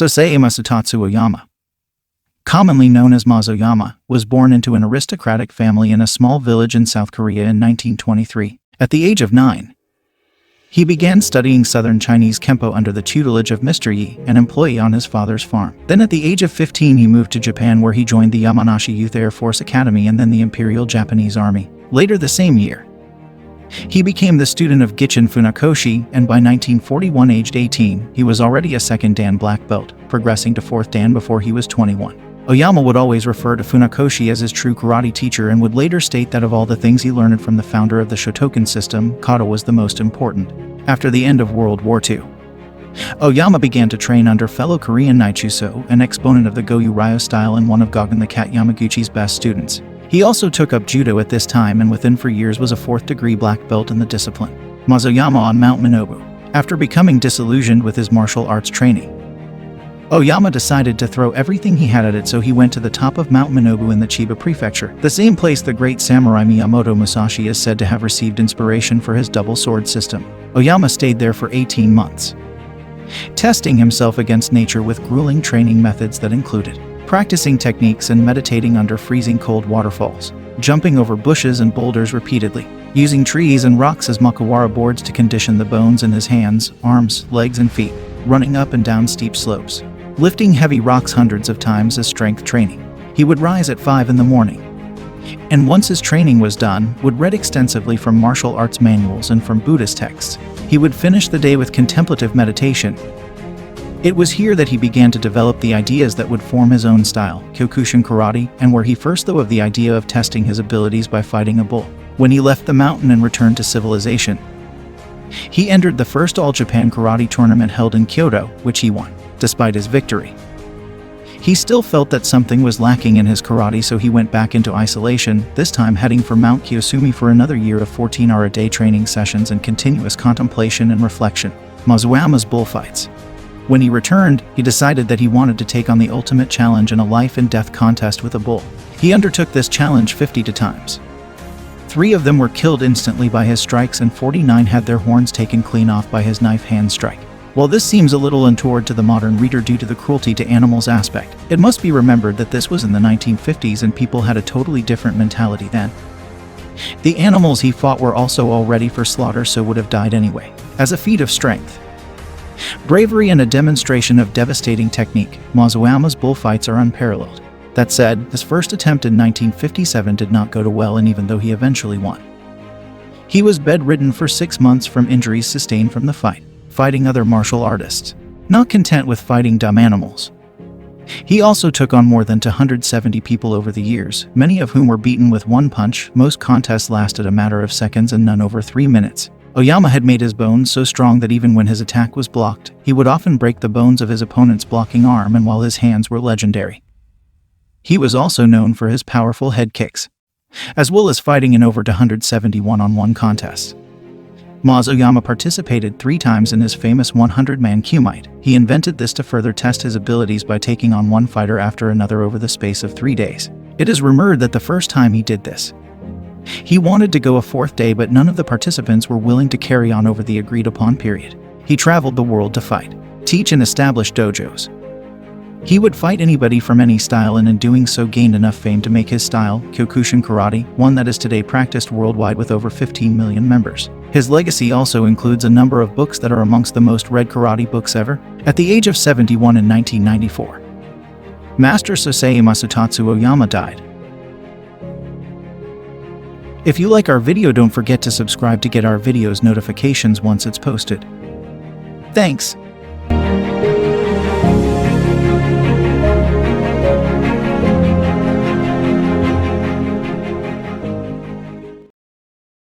Sosei Masutatsu Oyama, commonly known as Oyama, was born into an aristocratic family in a small village in South Korea in 1923. At the age of 9, he began studying Southern Chinese Kempo under the tutelage of Mr. Yi, an employee on his father's farm. Then at the age of 15 he moved to Japan, where he joined the Yamanashi Youth Air Force Academy and then the Imperial Japanese Army. Later the same year, he became the student of Gichin Funakoshi, and by 1941, aged 18, he was already a second Dan black belt, progressing to fourth Dan before he was 21. Oyama would always refer to Funakoshi as his true karate teacher and would later state that of all the things he learned from the founder of the Shotokan system, kata was the most important. After the end of World War II, Oyama began to train under fellow Korean Nichuso, an exponent of the Goju Ryo style and one of Gogen the Cat Yamaguchi's best students. He also took up judo at this time and within 4 years was a 4th degree black belt in the discipline. Oyama on Mount Minobu. After becoming disillusioned with his martial arts training, Oyama decided to throw everything he had at it, so he went to the top of Mount Minobu in the Chiba Prefecture, the same place the great samurai Miyamoto Musashi is said to have received inspiration for his double sword system. Oyama stayed there for 18 months, testing himself against nature with grueling training methods that included practicing techniques and meditating under freezing cold waterfalls, jumping over bushes and boulders repeatedly, using trees and rocks as makiwara boards to condition the bones in his hands, arms, legs, and feet, running up and down steep slopes, lifting heavy rocks hundreds of times as strength training. He would rise at 5 in the morning, and once his training was done, would read extensively from martial arts manuals and from Buddhist texts. He would finish the day with contemplative meditation. It was here that he began to develop the ideas that would form his own style, Kyokushin Karate, and where he first thought of the idea of testing his abilities by fighting a bull. When he left the mountain and returned to civilization, he entered the first All-Japan Karate tournament held in Kyoto, which he won. Despite his victory, he still felt that something was lacking in his karate, so he went back into isolation, this time heading for Mount Kiyosumi for another year of 14-hour-a-day training sessions and continuous contemplation and reflection. Oyama's bullfights. When he returned, he decided that he wanted to take on the ultimate challenge in a life-and-death contest with a bull. He undertook this challenge 52 times. 3 of them were killed instantly by his strikes and 49 had their horns taken clean off by his knife hand strike. While this seems a little untoward to the modern reader due to the cruelty to animals aspect, it must be remembered that this was in the 1950s and people had a totally different mentality then. The animals he fought were also all ready for slaughter, so would have died anyway. As a feat of strength, bravery, and a demonstration of devastating technique, Oyama's bullfights are unparalleled. That said, his first attempt in 1957 did not go too well, and even though he eventually won, he was bedridden for 6 months from injuries sustained from the fighting other martial artists. Not content with fighting dumb animals, he also took on more than 270 people over the years, many of whom were beaten with one punch. Most contests lasted a matter of seconds and none over 3 minutes. Oyama had made his bones so strong that even when his attack was blocked, he would often break the bones of his opponent's blocking arm, and while his hands were legendary, he was also known for his powerful head kicks, as well as fighting in over 270 one-on-one contests. Oyama participated 3 times in his famous 100-man kumite. He invented this to further test his abilities by taking on one fighter after another over the space of 3 days. It is rumored that the first time he did this, he wanted to go a 4th day, but none of the participants were willing to carry on over the agreed-upon period. He traveled the world to fight, teach, and establish dojos. He would fight anybody from any style, and in doing so gained enough fame to make his style, Kyokushin Karate, one that is today practiced worldwide with over 15 million members. His legacy also includes a number of books that are amongst the most read karate books ever. At the age of 71 in 1994, Master Sosei Masutatsu Oyama died. If you like our video, don't forget to subscribe to get our videos notifications once it's posted. Thanks.